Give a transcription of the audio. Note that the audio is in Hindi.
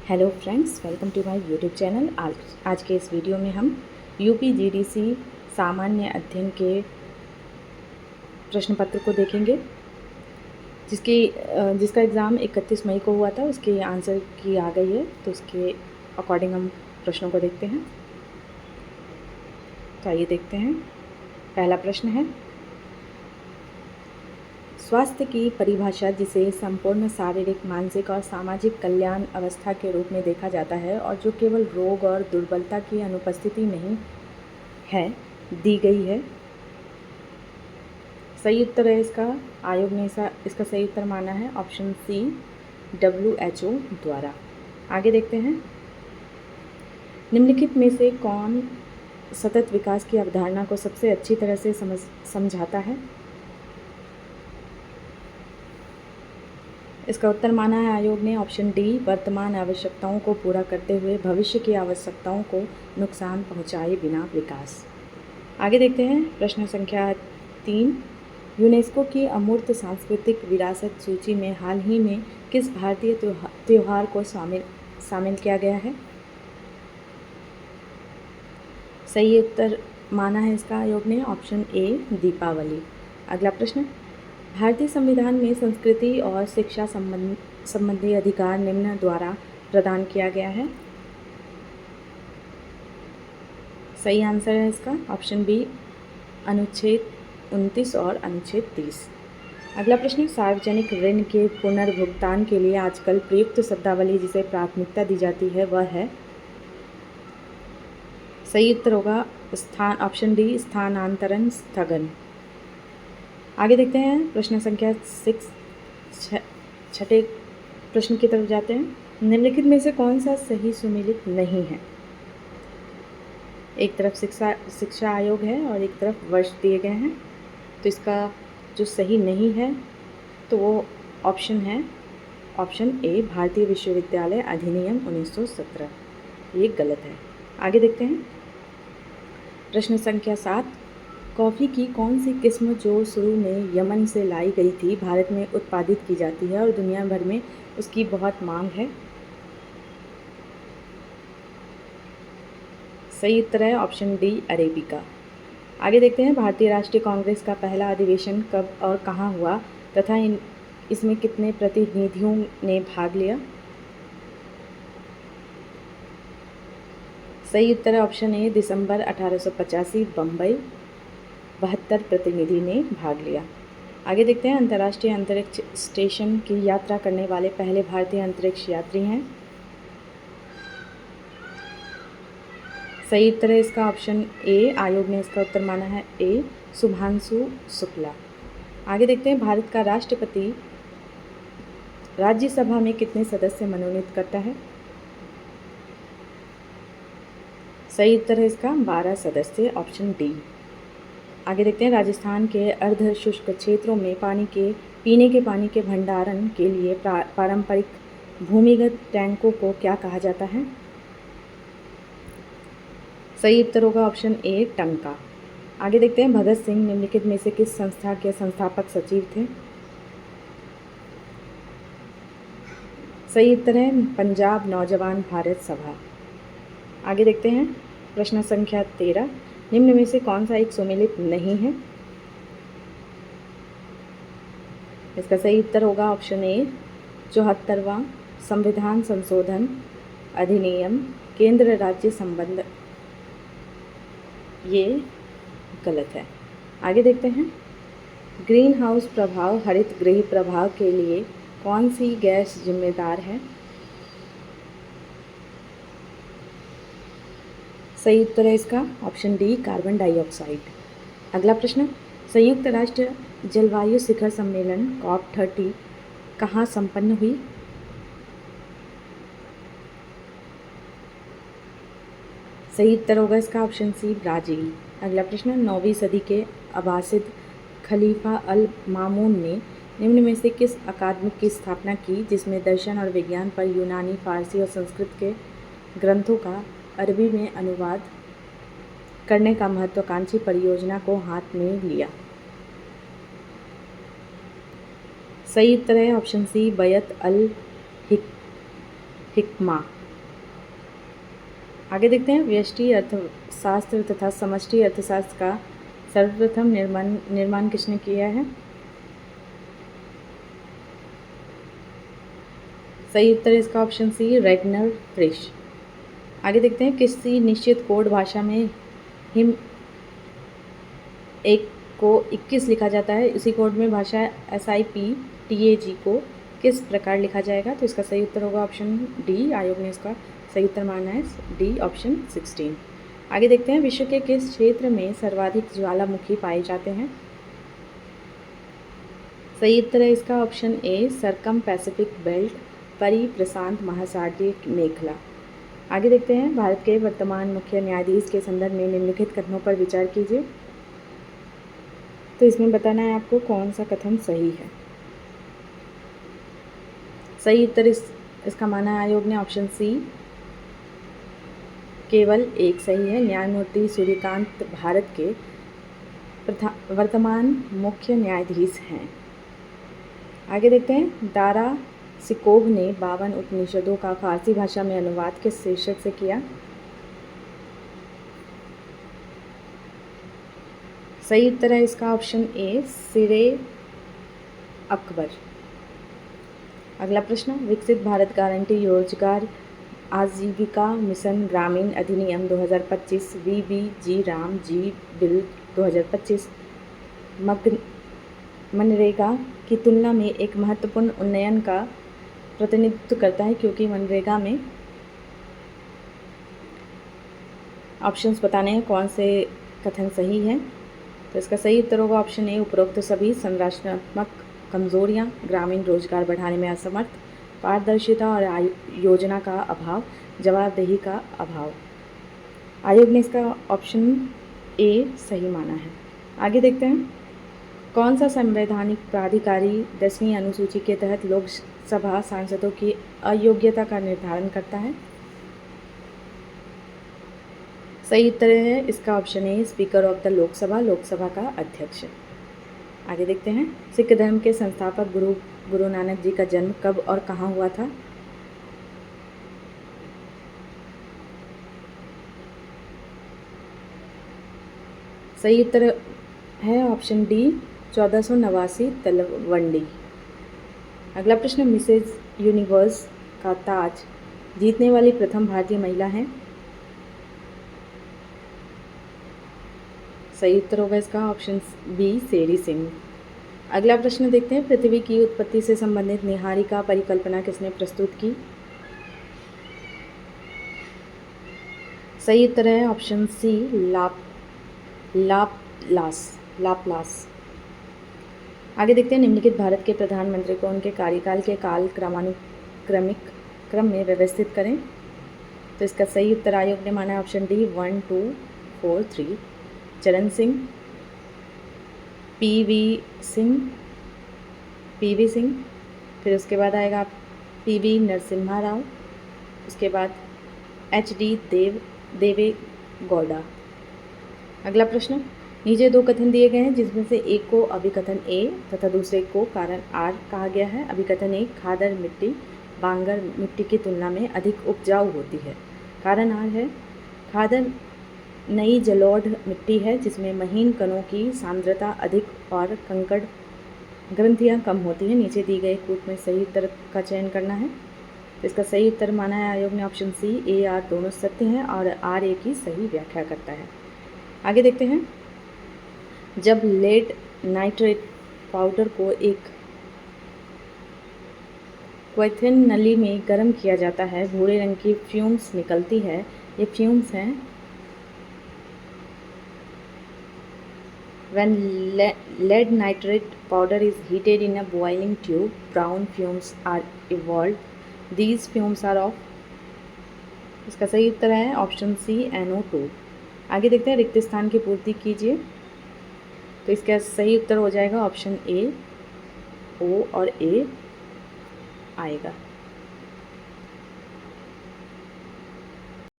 Hello friends, welcome to my YouTube channel. आज के इस वीडियो में हम यूपी जीडीसी सामान्य अध्ययन के प्रश्न पत्र को देखेंगे, जिसका एग्ज़ाम 31 मई को हुआ था। उसके आंसर की आ गई है, तो उसके अकॉर्डिंग हम प्रश्नों को देखते हैं। तो आइए देखते हैं। पहला प्रश्न है, स्वास्थ्य की परिभाषा जिसे संपूर्ण शारीरिक, मानसिक और सामाजिक कल्याण अवस्था के रूप में देखा जाता है और जो केवल रोग और दुर्बलता की अनुपस्थिति नहीं है, दी गई है। सही उत्तर है इसका, आयोग ने इसका सही उत्तर माना है ऑप्शन सी, WHO द्वारा। आगे देखते हैं, निम्नलिखित में से कौन सतत विकास की अवधारणा को सबसे अच्छी तरह से समझाता है? इसका उत्तर माना है आयोग ने ऑप्शन डी, वर्तमान आवश्यकताओं को पूरा करते हुए भविष्य की आवश्यकताओं को नुकसान पहुंचाए बिना विकास। आगे देखते हैं प्रश्न संख्या 3, यूनेस्को की अमूर्त सांस्कृतिक विरासत सूची में हाल ही में किस भारतीय त्योहार को शामिल किया गया है? सही उत्तर माना है इसका आयोग ने ऑप्शन ए, दीपावली। अगला प्रश्न, भारतीय संविधान में संस्कृति और शिक्षा संबंधी अधिकार निम्न द्वारा प्रदान किया गया है। सही आंसर है इसका ऑप्शन बी, अनुच्छेद 29 और अनुच्छेद 30। अगला प्रश्न, सार्वजनिक ऋण के पुनर्भुगतान के लिए आजकल प्रयुक्त शब्दावली जिसे प्राथमिकता दी जाती है वह है? सही उत्तर होगा ऑप्शन डी, स्थानांतरण स्थगन। आगे देखते हैं प्रश्न संख्या 6, छठे प्रश्न की तरफ जाते हैं। निम्नलिखित में से कौन सा सही सुमेलित नहीं है? एक तरफ शिक्षा आयोग है और एक तरफ वर्ष दिए गए हैं, तो इसका जो सही नहीं है तो वो ऑप्शन है ऑप्शन ए, भारतीय विश्वविद्यालय अधिनियम 1917। ये गलत है। आगे देखते हैं प्रश्न संख्या 7, कॉफ़ी की कौन सी किस्म जो शुरू में यमन से लाई गई थी भारत में उत्पादित की जाती है और दुनिया भर में उसकी बहुत मांग है? सही उत्तर है ऑप्शन डी, अरेबिका। आगे देखते हैं, भारतीय राष्ट्रीय कांग्रेस का पहला अधिवेशन कब और कहाँ हुआ तथा इसमें कितने प्रतिनिधियों ने भाग लिया? सही उत्तर है ऑप्शन ए, दिसंबर 1885, बम्बई। 72 प्रतिनिधि ने भाग लिया। आगे देखते हैं, अंतर्राष्ट्रीय अंतरिक्ष स्टेशन की यात्रा करने वाले पहले भारतीय अंतरिक्ष यात्री हैं? सही उत्तर है इसका ऑप्शन ए, आयोग ने इसका उत्तर माना है ए, शुभांशु शुक्ला। आगे देखते हैं, भारत का राष्ट्रपति राज्यसभा में कितने सदस्य मनोनीत करता है? सही उत्तर है इसका 12 सदस्य, ऑप्शन डी। आगे देखते हैं, राजस्थान के अर्ध शुष्क क्षेत्रों में पीने के पानी के भंडारण के लिए पारंपरिक भूमिगत टैंकों को क्या कहा जाता है? सही उत्तर होगा ऑप्शन ए, टंका। आगे देखते हैं, भगत सिंह निम्नलिखित में से किस संस्था के संस्थापक सचिव थे? सही उत्तर है पंजाब नौजवान भारत सभा। आगे देखते हैं प्रश्न संख्या 13, निम्न में से कौन सा एक सुमेलित नहीं है? इसका सही उत्तर होगा ऑप्शन ए, 74वां संविधान संशोधन अधिनियम, केंद्र राज्य संबंध। ये गलत है। आगे देखते हैं, ग्रीन हाउस प्रभाव हरित गृह प्रभाव के लिए कौन सी गैस जिम्मेदार है? सही उत्तर है इसका ऑप्शन डी, कार्बन डाइऑक्साइड। अगला प्रश्न, संयुक्त राष्ट्र जलवायु शिखर सम्मेलन COP30 कहाँ संपन्न हुई? सही उत्तर होगा इसका ऑप्शन सी, ब्राज़ील। अगला प्रश्न, 9वीं सदी के अब्बासिद खलीफा अल मामून ने निम्न में से किस अकादमी की स्थापना की जिसमें दर्शन और विज्ञान पर यूनानी, फारसी और संस्कृत के ग्रंथों का अरबी में अनुवाद करने का महत्वाकांक्षी परियोजना को हाथ में लिया? सही उत्तर है ऑप्शन सी, बैत अल हिकमा। आगे देखते हैं, व्यष्टि अर्थशास्त्र तथा समष्टि अर्थशास्त्र का सर्वप्रथम निर्माण किसने किया है? सही उत्तर है इसका ऑप्शन सी, रैग्नर फ्रिश। आगे देखते हैं, किसी निश्चित कोड भाषा में हिम एक को 21 लिखा जाता है, उसी कोड में भाषा SIPTAG को किस प्रकार लिखा जाएगा? तो इसका सही उत्तर होगा ऑप्शन डी। आयोग ने इसका सही उत्तर माना है डी, ऑप्शन 16। आगे देखते हैं, विश्व के किस क्षेत्र में सर्वाधिक ज्वालामुखी पाए जाते हैं? सही उत्तर है इसका ऑप्शन ए, सरकम पैसिफिक बेल्ट, परिप्रशांत महासागरीय मेखला। आगे देखते हैं, भारत के वर्तमान मुख्य न्यायाधीश के संदर्भ में निम्नलिखित कथनों पर विचार कीजिए। तो इसमें बताना है आपको कौन सा कथन सही है। सही उत्तर इसका माना है आयोग ने ऑप्शन सी, केवल एक सही है। न्यायमूर्ति सूर्यकांत भारत के वर्तमान मुख्य न्यायाधीश हैं। आगे देखते हैं, दारा सिकोव ने 52 उपनिषदों का फारसी भाषा में अनुवाद किस शीर्षक से किया? सही उत्तर है इसका ऑप्शन ए, सिरे अकबर। अगला प्रश्न, विकसित भारत गारंटी रोजगार आजीविका मिशन ग्रामीण अधिनियम 2025 VBG राम जी बिल 2025 मनरेगा की तुलना में एक महत्वपूर्ण उन्नयन का प्रतिनिधित्व करता है, क्योंकि मनरेगा में ऑप्शंस बताने हैं कौन से कथन सही है। तो इसका सही उत्तर होगा ऑप्शन ए, उपरोक्त सभी संरचनात्मक कमजोरियां, ग्रामीण रोजगार बढ़ाने में असमर्थ, पारदर्शिता और योजना का अभाव, जवाबदेही का अभाव। आयोग ने इसका ऑप्शन ए सही माना है। आगे देखते हैं, कौन सा संवैधानिक प्राधिकारी 10वीं अनुसूची के तहत लोकसभा सांसदों की अयोग्यता का निर्धारण करता है? सही उत्तर है इसका option A, speaker of the Lok Sabha का अध्यक्ष। आगे देखते हैं, सिख धर्म के संस्थापक गुरु नानक जी का जन्म कब और कहाँ हुआ था? सही उत्तर है ऑप्शन डी, 1489 तलवंडी। अगला प्रश्न, मिसेज यूनिवर्स का ताज जीतने वाली प्रथम भारतीय महिला है? सही उत्तर होगा इसका ऑप्शन बी, शेरी सिंह। अगला प्रश्न देखते हैं, पृथ्वी की उत्पत्ति से संबंधित निहारिका परिकल्पना किसने प्रस्तुत की? सही उत्तर है ऑप्शन सी, लाप्लास। आगे देखते हैं, निम्नलिखित भारत के प्रधानमंत्री को उनके कार्यकाल के काल क्रमानुक्रमिक क्रम में व्यवस्थित करें। तो इसका सही उत्तर आयोग ने माना है ऑप्शन डी, 1 2 4 3। चरण सिंह, पीवी सिंह, फिर उसके बाद आएगा PV नरसिम्हा राव, उसके बाद HD देवे गौड़ा। अगला प्रश्न, नीचे दो कथन दिए गए हैं जिसमें से एक को अभिकथन ए तथा दूसरे को कारण आर कहा गया है। अभिकथन ए, खादर मिट्टी बांगर मिट्टी की तुलना में अधिक उपजाऊ होती है। कारण आर है, खादर नई जलोढ़ मिट्टी है जिसमें महीन कणों की सांद्रता अधिक और कंकड़ ग्रंथियां कम होती हैं। नीचे दी गई कूट में सही उत्तर का चयन करना है। तो इसका सही उत्तर माना है आयोग ने ऑप्शन सी, ए आर दोनों सत्य हैं और आर ए की सही व्याख्या करता है। आगे देखते हैं, जब लेड नाइट्रेट पाउडर को एक क्वेथन नली में गर्म किया जाता है, भूरे रंग की फ्यूम्स निकलती है। ये फ्यूम्स हैं When lead nitrate powder is heated in a boiling tube, brown fumes are evolved. These fumes are of, इसका सही उत्तर है ऑप्शन सी, NO2। आगे देखते हैं, रिक्त स्थान की पूर्ति कीजिए। तो इसका सही उत्तर हो जाएगा ऑप्शन ए, O और A आएगा।